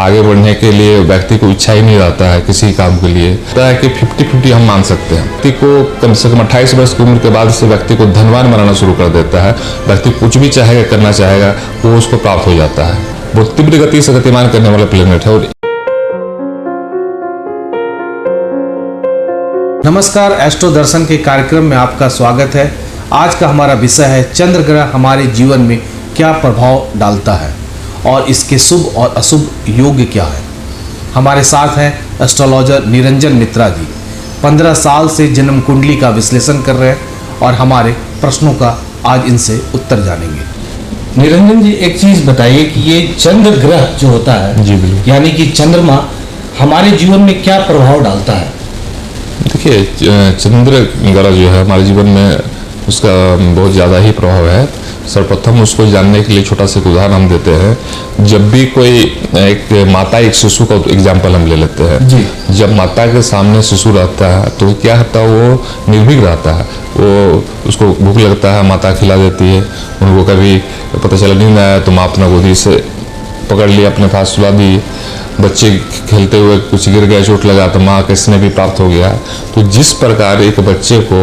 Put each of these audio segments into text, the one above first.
आगे बढ़ने के लिए व्यक्ति को इच्छा ही नहीं रहता है किसी काम के लिए। लगता है कि 50-50 हम मान सकते हैं। व्यक्ति को कम से कम 28 वर्ष की उम्र के बाद से व्यक्ति को धनवान बनाना शुरू कर देता है। व्यक्ति कुछ भी चाहेगा, करना चाहेगा, वो उसको प्राप्त हो जाता है। वो तीव्र गति से गतिमान करने वाला प्लेनेट है। और नमस्कार, एस्ट्रो दर्शन के कार्यक्रम में आपका स्वागत है। आज का हमारा विषय है चंद्र ग्रह हमारे जीवन में क्या प्रभाव डालता है और इसके शुभ और अशुभ योग क्या है। हमारे साथ हैं एस्ट्रोलॉजर निरंजन मित्रा जी। 15 साल से जन्म कुंडली का विश्लेषण कर रहे हैं और हमारे प्रश्नों का आज इनसे उत्तर जानेंगे। निरंजन जी, एक चीज बताइए कि ये चंद्र ग्रह जो होता है, जी बिल्कुल, यानी कि चंद्रमा हमारे जीवन में क्या प्रभाव डालता है। देखिए, चंद्र ग्रह जो है हमारे जीवन में उसका बहुत ज़्यादा ही प्रभाव है। सर्वप्रथम उसको जानने के लिए छोटा सा उदाहरण हम देते हैं। जब भी कोई एक माता एक शिशु का एग्जाम्पल हम ले लेते हैं जी। जब माता के सामने शिशु रहता है तो क्या होता है, वो निर्भीक रहता है। वो उसको भूख लगता है, माता खिला देती है। उनको कभी पता चला नींद आया तो माँ अपना गोदी से पकड़ लिया, अपने पास सुला दी। बच्चे खेलते हुए कुछ गिर गया, चोट लगा तो माँ के स्नेह भी प्राप्त हो गया। तो जिस प्रकार एक बच्चे को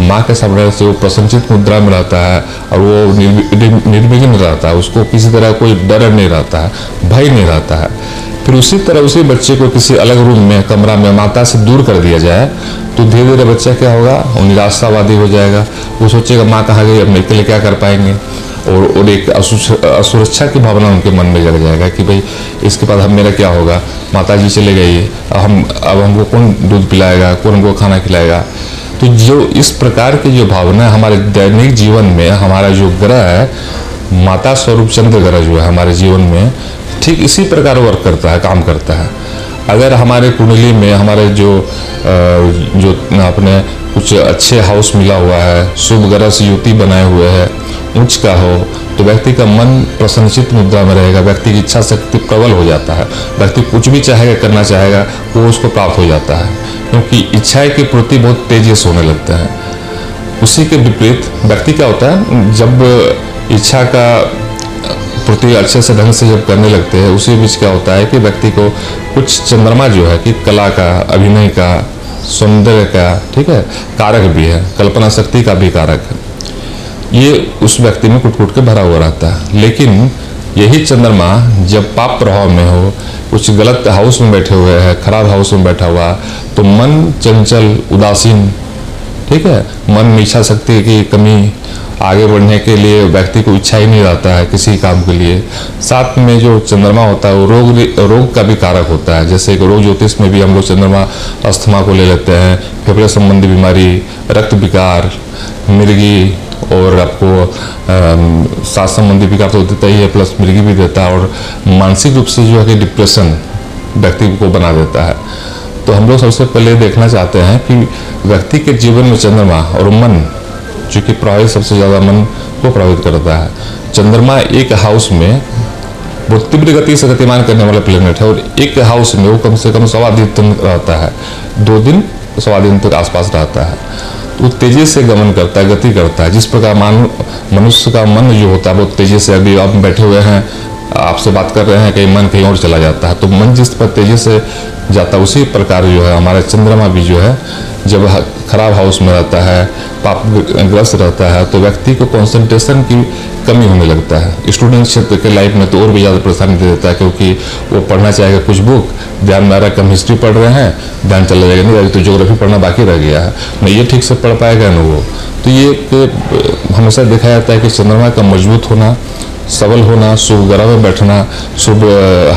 माँ के सामने से वो प्रसन्नचित मुद्रा में रहता है और वो निर्विघ्न रहता है, उसको किसी तरह कोई डर नहीं रहता है, भय नहीं रहता है। फिर उसी तरह उसी बच्चे को किसी अलग रूम में, कमरा में माता से दूर कर दिया जाए तो धीरे धीरे बच्चा क्या होगा, वो निराशावादी हो जाएगा। वो सोचेगा माँ कहाँ गई, अब मेरे लिए क्या कर पाएंगे। और एक असुरक्षा की भावना उनके मन में जग जाएगा कि भाई इसके बाद हम मेरा क्या होगा, माता जी चले गई, अब हमको कौन दूध पिलाएगा, कौन हमको खाना खिलाएगा। तो जो इस प्रकार की जो भावना है हमारे दैनिक जीवन में, हमारा जो ग्रह है माता स्वरूप चंद्र ग्रह जो है हमारे जीवन में ठीक इसी प्रकार वर्क करता है, काम करता है। अगर हमारे कुंडली में हमारे जो अपने कुछ अच्छे हाउस मिला हुआ है, शुभ ग्रह से युति बनाए हुए हैं, उच्च का हो, तो व्यक्ति का मन प्रसन्नचित मुद्रा में रहेगा। व्यक्ति की इच्छा शक्ति प्रबल हो जाता है। व्यक्ति कुछ भी चाहेगा, करना चाहेगा, वो उसको प्राप्त हो जाता है, क्योंकि इच्छाएं की पूर्ति बहुत तेजी से होने लगता है। उसी के विपरीत व्यक्ति क्या होता है, जब इच्छा का पूर्ति अच्छे से ढंग से जब करने लगते हैं, उसी बीच क्या होता है कि व्यक्ति को कुछ चंद्रमा जो है कि कला का, अभिनय का, सौंदर्य का, ठीक है, कारक भी है, कल्पना शक्ति का भी कारक है। ये उस व्यक्ति में कुट के भरा हुआ रहता है। लेकिन यही चंद्रमा जब पाप प्रभाव में हो, कुछ गलत हाउस में बैठे हुए हैं, खराब हाउस में बैठा हुआ, तो मन चंचल, उदासीन, ठीक है, मन में इच्छा शक्ति की कमी, आगे बढ़ने के लिए व्यक्ति को इच्छा ही नहीं रहता है किसी काम के लिए। साथ में जो चंद्रमा होता है वो रोग का भी कारक होता है। जैसे कि रोग ज्योतिष में भी हम लोग चंद्रमा अस्थमा को ले लेते हैं, फेफड़े संबंधी बीमारी, रक्त विकार, मिर्गी, और आपको सांस संबंधी विकार तो देता ही है, प्लस मिर्गी भी देता है, और मानसिक रूप से जो है कि डिप्रेशन व्यक्ति को बना देता है। तो हम लोग सबसे पहले देखना चाहते हैं कि व्यक्ति के जीवन में चंद्रमा और मन, चूँकि प्रभावित सबसे ज़्यादा मन को प्रभावित करता है। चंद्रमा एक हाउस में बहुत तीव्र गति से गतिमान करने वाला प्लेनेट है, और एक हाउस में वो कम से कम 1.25 दिन तक रहता है, 2 दिन 1.25 दिन तक आसपास रहता है। वो तेजी से गमन करता है, गति करता है। जिस प्रकार मनुष्य का मन जो होता है बहुत तेजी से, अभी आप बैठे हुए हैं, आपसे बात कर रहे हैं, कहीं मन कहीं और चला जाता है, तो मन जिस पर तेजी से जाता है उसी प्रकार जो है हमारा चंद्रमा भी जो है जब खराब हाउस में रहता है, पाप ग्रस्त रहता है, तो व्यक्ति को कंसंट्रेशन की कमी होने लगता है। स्टूडेंट क्षेत्र के लाइफ में तो और भी ज़्यादा परेशानी दे देता है, क्योंकि वो पढ़ना चाहेगा कुछ बुक, ध्यान में आ रहा है हम हिस्ट्री पढ़ रहे हैं, ध्यान चला जाएगा, नहीं अभी तो ज्योग्राफी पढ़ना बाकी रह गया है, नहीं ये ठीक से पढ़ पाएगा ना वो। तो ये हमेशा देखा जाता है कि चंद्रमा का मजबूत होना, सबल होना, शुभ ग्रह में बैठना, शुभ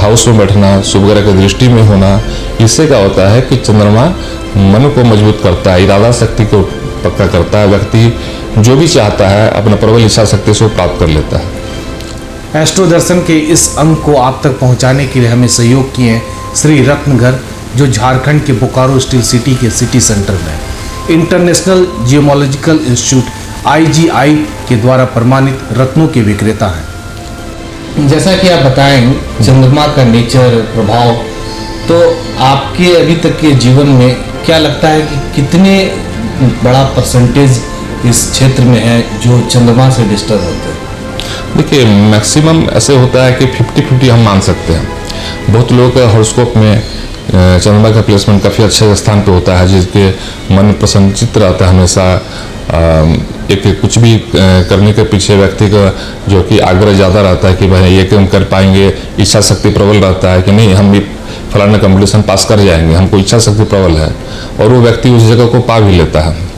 हाउस में बैठना, शुभ ग्रह की दृष्टि में होना, इससे क्या होता है कि चंद्रमा मन को मजबूत करता है, इरादा शक्ति को पक्का करता है। व्यक्ति जो भी चाहता है अपना प्रबल इच्छा शक्ति से प्राप्त कर लेता है। एस्ट्रो दर्शन के इस अंक को आप तक पहुंचाने के लिए हमें सहयोग किए श्री रत्नघर, जो झारखंड के बोकारो स्टील सिटी के सिटी सेंटर में इंटरनेशनल जियोलॉजिकल इंस्टीट्यूट IGI के द्वारा प्रमाणित रत्नों के विक्रेता हैं। जैसा कि आप बताएं चंद्रमा का नेचर, प्रभाव, तो आपके अभी तक के जीवन में क्या लगता है कि कितने बड़ा परसेंटेज इस क्षेत्र में है जो चंद्रमा से डिस्टर्ब होते हैं? देखिए, मैक्सिमम ऐसे होता है कि 50-50 हम मान सकते हैं। बहुत लोगों का हॉरोस्कोप में चंद्रमा का प्लेसमेंट काफ़ी अच्छे स्थान पे होता है, जिसके मन प्रसन्नचित्त रहता है हमेशा। एक कुछ भी करने के पीछे व्यक्ति का जो कि आग्रह ज़्यादा रहता है कि भाई ये हम कर पाएंगे, इच्छा शक्ति प्रबल रहता है कि नहीं हम भी फलाना कंपटीशन पास कर जाएंगे, हमको इच्छा शक्ति प्रबल है, और वो व्यक्ति उस जगह को पा भी लेता है।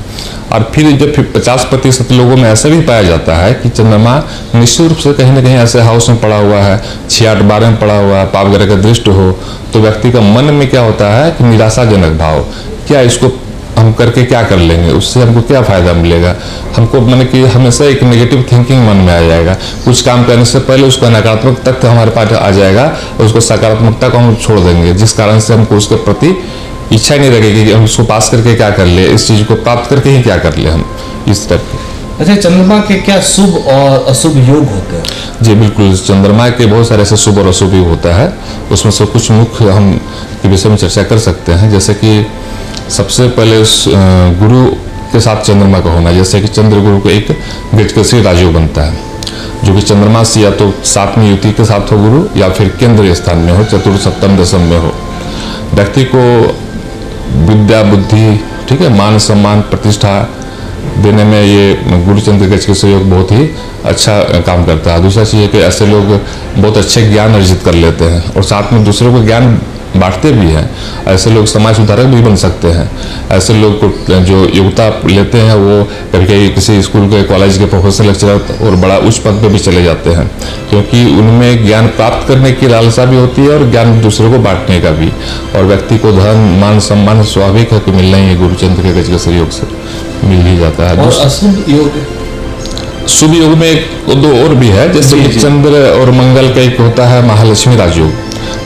और फिर जब 50% लोगों में ऐसा भी पाया जाता है कि चंद्रमा निश्चित रूप से कहीं ना कहीं ऐसे हाउस में पड़ा हुआ है, 6, 8, 12 में पड़ा हुआ है, पाप ग्रह का दृष्ट हो, तो व्यक्ति का मन में क्या होता है कि निराशाजनक भाव, क्या इसको हम करके क्या कर लेंगे, उससे हमको क्या फ़ायदा मिलेगा, हमको मैंने कि हमेशा एक नेगेटिव थिंकिंग मन में आ जाएगा। कुछ काम करने से पहले उसका नकारात्मक तथ्य हमारे पास आ जाएगा और उसको सकारात्मकता को हम छोड़ देंगे, जिस कारण से हमको उसके प्रति इच्छा नहीं लगेगी कि हम इसको पास करके क्या कर ले, इस चीज़ को प्राप्त करके ही क्या कर ले हम, इस टाइप के। अच्छा, चंद्रमा के क्या शुभ और अशुभ योग होते हैं? जी बिल्कुल, चंद्रमा के बहुत सारे ऐसे शुभ और अशुभ योग होता है, उसमें से कुछ मुख्य हम के विषय में चर्चा कर सकते हैं। जैसे कि सबसे पहले उस गुरु के साथ चंद्रमा का होना, जैसे कि चंद्र गुरु को एक गजकेसरी राजयोग बनता है, जो कि चंद्रमा से या तो 7वीं युति के साथ हो गुरु, या फिर केंद्रीय स्थान में हो, चतुर्थ, सप्तम, दशम में हो। व्यक्ति को विद्या, बुद्धि, ठीक है, मान सम्मान, प्रतिष्ठा देने में ये गुरु चंद्र गजकेसरी योग बहुत ही अच्छा काम करता है। दूसरा चीज़ है कि ऐसे लोग बहुत अच्छे ज्ञान अर्जित कर लेते हैं और साथ में दूसरों को ज्ञान बांटते भी हैं। ऐसे लोग समाज सुधारक भी बन सकते हैं। ऐसे लोग को जो योग्यता लेते हैं वो कभी कभी किसी स्कूल के, कॉलेज के प्रोफेसर, लेक्चरर और बड़ा उच्च पद पे भी चले जाते हैं, क्योंकि उनमें ज्ञान प्राप्त करने की लालसा भी होती है और ज्ञान दूसरों को बांटने का भी। और व्यक्ति को धन, मान, सम्मान स्वाभाविक है कि मिलना ही है, गुरु चंद्र के गजकेसरी योग से मिल ही जाता है। और अशुभ योग? शुभ योग में दो और भी है, जैसे कि चंद्र और मंगल का एक होता है महालक्ष्मी राजयोग,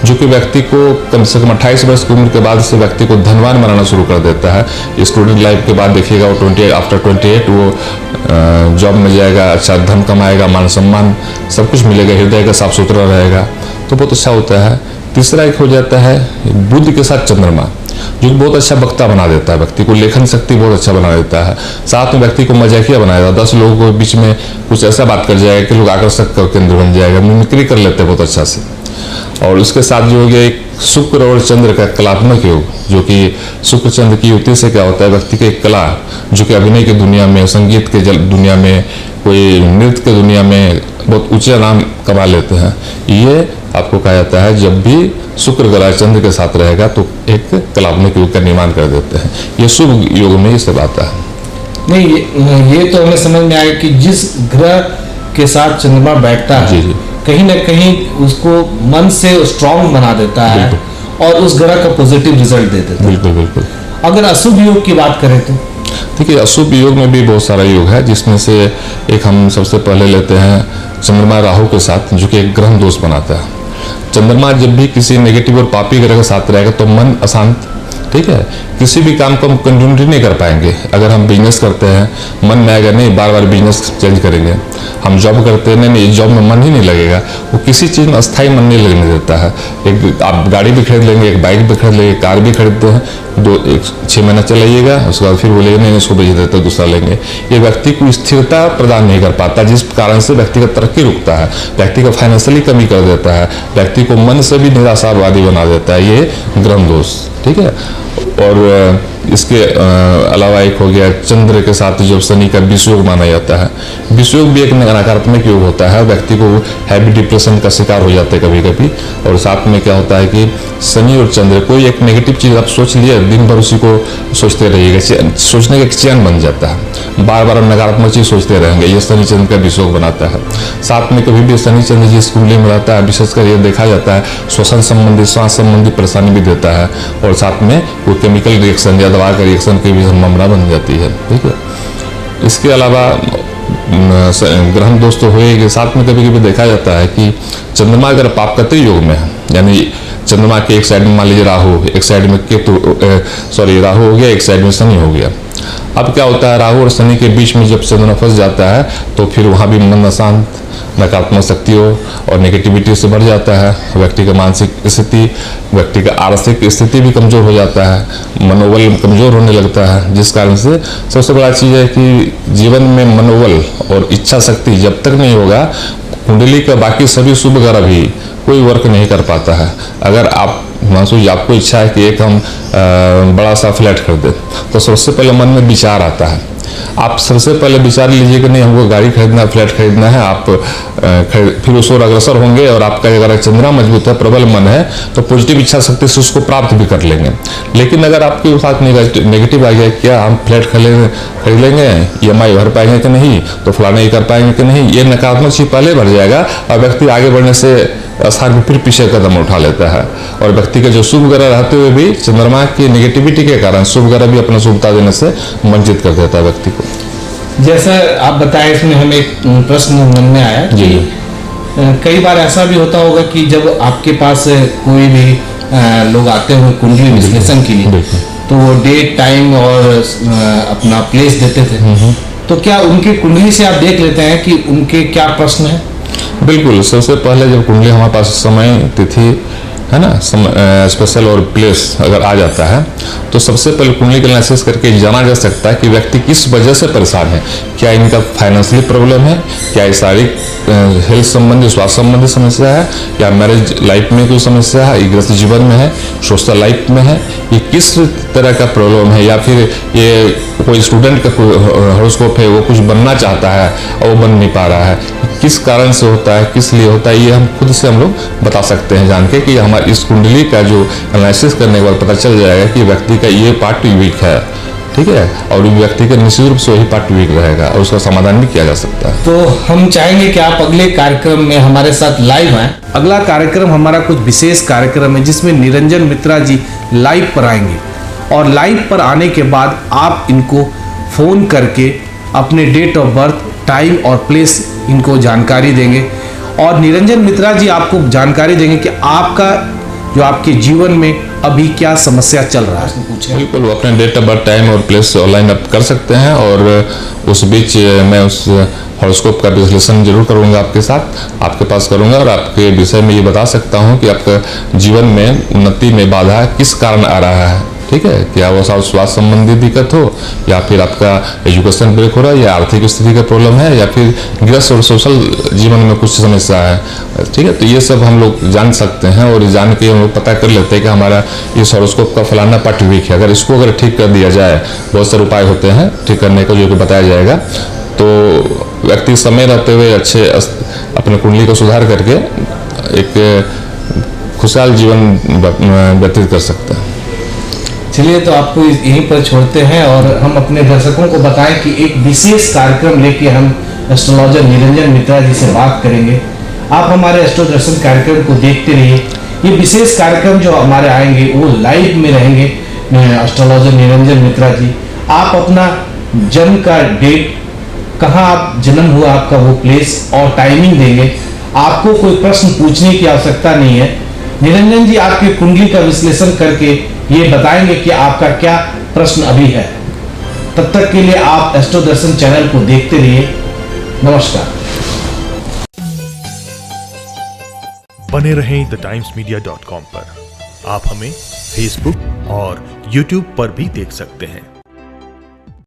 जो कि व्यक्ति को कम से कम 28 वर्ष की उम्र के बाद से व्यक्ति को धनवान बनाना शुरू कर देता है। स्टूडेंट लाइफ के बाद देखिएगा वो आफ्टर 28 वो जॉब में जाएगा, अच्छा धन कमाएगा, मान सम्मान सब कुछ मिलेगा, हृदय का साफ सुथरा रहेगा, तो बहुत अच्छा होता है। तीसरा एक हो जाता है बुध के साथ चंद्रमा, जो बहुत अच्छा वक्ता बना देता है, व्यक्ति को लेखन शक्ति बहुत अच्छा बना देता है। साथ में व्यक्ति को मजाकिया बनाएगा, 10 लोगों के बीच में कुछ ऐसा बात कर जाएगा कि लोग आकर्षक का केंद्र बन जाएगा, मिमिक्री कर लेते हैं बहुत अच्छा से। और उसके साथ जो हो गया एक शुक्र और चंद्र का कलात्मक योग, जो कि शुक्र चंद्र की युति से क्या होता है, व्यक्ति की एक कला जो कि अभिनय की दुनिया में, संगीत के दुनिया में, कोई नृत्य की दुनिया में बहुत ऊंचे नाम कमा लेते हैं। ये आपको कहा जाता है जब भी शुक्र ग्रह चंद्र के साथ रहेगा तो एक कलात्मक योग का निर्माण कर देते हैं। ये शुभ योग में ये सब आता है। नहीं, ये तो हमें समझ में आया कि जिस ग्रह के साथ चंद्रमा बैठता है, जी। कहीं ना कहीं उसको मन से स्ट्रांग बना देता है और उस ग्रह का पॉजिटिव रिजल्ट दे देता है। बिल्कुल बिल्कुल। अगर अशुभ योग की बात करें तो देखिए, अशुभ योग में भी बहुत सारा योग है, जिसमें से एक हम सबसे पहले लेते हैं चंद्रमा राहु के साथ, जो कि एक ग्रह दोष बनाता है। चंद्रमा जब भी किसी नेगेटिव और पापी ग्रह के साथ रहेगा तो मन अशांत, ठीक है, किसी भी काम को हम कंटिन्यूटी नहीं कर पाएंगे। अगर हम बिजनेस करते हैं, मन में आएगा नहीं, बार बार बिजनेस चेंज करेंगे। हम जॉब करते हैं, नहीं जॉब में मन ही नहीं लगेगा, वो किसी चीज़ में अस्थायी मन नहीं लगने देता है। एक आप गाड़ी भी खरीद लेंगे, एक बाइक भी खरीद लेंगे, कार भी खरीदते हैं, 6 महीना चलाइएगा, उसके बाद फिर बोलेगा नहीं इसको बेच देते, दूसरा लेंगे। ये व्यक्ति को स्थिरता प्रदान नहीं कर पाता, जिस कारण से व्यक्ति का तरक्की रुकता है, व्यक्ति का फाइनेंशियली कमी कर देता है, व्यक्ति को मन से भी निराशावादी बना देता है। ये ग्रह दोष, ठीक है। और इसके अलावा एक हो गया चंद्र के साथ जो शनि का विष योग माना जाता है। विष योग भी एक नकारात्मक योग होता है, व्यक्ति को हैवी डिप्रेशन का शिकार हो जाते हैं कभी कभी। और साथ में क्या होता है कि शनि और चंद्र, कोई एक नेगेटिव चीज़ आप सोच लिए, दिन भर उसी को सोचते रहिएगा, सोचने का एक चैन बन जाता है, बार बार नकारात्मक चीज़ सोचते रहेंगे, ये शनि चंद्र का विष योग बनाता है। साथ में कभी भी शनि चंद्र जिस कुंडली में रहता है, विशेषकर ये देखा जाता है श्वसन संबंधी, श्वास संबंधी परेशानी भी देता है। और साथ में वो केमिकल रिएक्शन या दवा का रिएक्शन की भी संभावना बन जाती है, ठीक है। इसके अलावा ग्रह दोष तो हुए कि साथ में कभी कभी देखा जाता है कि चंद्रमा अगर पापकर्त्री योग में है, यानी चंद्रमा के एक साइड में मान लीजिए राहु, एक साइड में राहु हो गया, एक साइड में शनि हो गया। अब क्या होता है, राहु और शनि के बीच में जब चंद्रमा फंस जाता है तो फिर वहाँ भी मन अशांत, नकारात्मक शक्तियों और नेगेटिविटी से बढ़ जाता है। व्यक्ति का मानसिक स्थिति, व्यक्ति का आर्थिक स्थिति भी कमज़ोर हो जाता है, मनोबल कमज़ोर होने लगता है। जिस कारण से सबसे बड़ा चीज़ है कि जीवन में मनोबल और इच्छा शक्ति जब तक नहीं होगा, कुंडली का बाकी सभी शुभ ग्रह भी कोई वर्क नहीं कर पाता है। अगर आप मान लीजिए आपको इच्छा है कि एक हम बड़ा सा फ्लैट खरीदें, तो सबसे पहले मन में विचार आता है। आप सबसे पहले विचार लीजिए कि नहीं हमको गाड़ी खरीदना है, फ्लैट खरीदना है, आप फिर उस ओर अग्रसर होंगे और आपका अगर चंद्रमा मजबूत है, प्रबल मन है, तो पॉजिटिव इच्छा शक्ति से उसको प्राप्त भी कर लेंगे। लेकिन अगर आपके साथ नेगेटिव आ गया, क्या हम फ्लैट खरीद लेंगे, EMI भर पाएंगे कि नहीं, तो फलाना ही कर पाएंगे कि नहीं, ये नकारात्मक चीज पहले बढ़ जाएगा और व्यक्ति आगे बढ़ने से स्थान में फिर पीछे कदम उठा लेता है। और व्यक्ति के जो शुभ ग्रह रहते हुए भी चंद्रमा की नेगेटिविटी के कारण शुभ ग्रह भी अपना शुभता देने से वंचित कर देता है व्यक्ति को। जैसा आप बताएं, इसमें हमें एक प्रश्न मन में आया कि कई बार ऐसा भी होता होगा कि जब आपके पास कोई भी लोग आते हुए कुंडली विश्लेषण के लिए, तो वो डेट टाइम और अपना प्लेस देते थे, तो क्या उनकी कुंडली से आप देख लेते हैं कि उनके क्या प्रश्न है? बिल्कुल, सबसे पहले जब कुंडली हमारे पास समय, तिथि है ना, स्पेशल और प्लेस अगर आ जाता है, तो सबसे पहले कुंडली का एनालिसिस करके जाना जा सकता है कि व्यक्ति किस वजह से परेशान है। क्या इनका फाइनेंशियली प्रॉब्लम है, क्या शारीरिक हेल्थ संबंधी, स्वास्थ्य संबंधी समस्या है, या मैरिज लाइफ में कोई समस्या है, गृहस्थ जीवन में है, सोशल लाइफ में है, ये किस तरह का प्रॉब्लम है, या फिर ये कोई स्टूडेंट का हॉरोस्कोप है, वो कुछ बनना चाहता है और वो बन नहीं पा रहा है, किस कारण से होता है, किस लिए होता है, ये हम खुद से हम लोग बता सकते हैं जान के कि हमारी इस कुंडली का जो एनालिसिस करने के बाद पता चल जाएगा कि व्यक्ति का ये पार्ट वीक है, ठीक है, और व्यक्ति का निश्चित रूप से वही पार्ट वीक रहेगा और उसका समाधान भी किया जा सकता है। तो हम चाहेंगे कि आप अगले कार्यक्रम में हमारे साथ लाइव आए। अगला कार्यक्रम हमारा कुछ विशेष कार्यक्रम है जिसमें निरंजन मित्रा जी लाइव पर आएंगे, और लाइव पर आने के बाद आप इनको फ़ोन करके अपने डेट ऑफ बर्थ, टाइम और प्लेस इनको जानकारी देंगे, और निरंजन मित्रा जी आपको जानकारी देंगे कि आपका जो आपके जीवन में अभी क्या समस्या चल रहा है। बिल्कुल, वो अपने डेट ऑफ बर्थ, टाइम और प्लेस ऑनलाइन अप कर सकते हैं, और उस बीच मैं उस हॉरोस्कोप का विश्लेषण जरूर करूंगा आपके साथ, आपके पास करूंगा, और आपके विषय में ये बता सकता हूं कि आपका जीवन में उन्नति में बाधा किस कारण आ रहा है, ठीक है, क्या वो स्वास्थ्य संबंधी दिक्कत हो, या फिर आपका एजुकेशन ब्रेक हो रहा है, या आर्थिक स्थिति का प्रॉब्लम है, या फिर गृहस्थ और सोशल जीवन में कुछ समस्या है, ठीक है, तो ये सब हम लोग जान सकते हैं, और जान के हम लोग पता कर लेते हैं कि हमारा इस हॉरोस्कोप का फलाना पार्ट वीक है। अगर इसको अगर ठीक कर दिया जाए, बहुत सारे उपाय होते हैं ठीक करने का जो कि बताया जाएगा, तो व्यक्ति समय रहते हुए अच्छे अपने कुंडली को सुधार करके एक खुशहाल जीवन व्यतीत कर सकता है। चलिए, तो आपको यहीं पर छोड़ते हैं और हम अपने दर्शकों को बताएं कि एक विशेष कार्यक्रम लेके हम एस्ट्रोलॉजर निरंजन मित्रा जी से बात करेंगे। आप हमारे एस्ट्रो दर्शन कार्यक्रम को देखते रहिए। ये विशेष कार्यक्रम जो हमारे आएंगे वो लाइव में रहेंगे। एस्ट्रोलॉजर निरंजन मित्रा जी, आप अपना जन्म का डेट, कहाँ आप जन्म हुआ, आपका वो प्लेस और टाइमिंग देंगे। आपको कोई प्रश्न पूछने की आवश्यकता नहीं है। निरंजन जी आपकी कुंडली का विश्लेषण करके ये बताएंगे कि आपका क्या प्रश्न अभी है। तब तक के लिए आप एस्ट्रो दर्शन चैनल को देखते रहिए। नमस्कार। बने रहें TheTimesMedia.com पर। आप हमें Facebook और YouTube पर भी देख सकते हैं।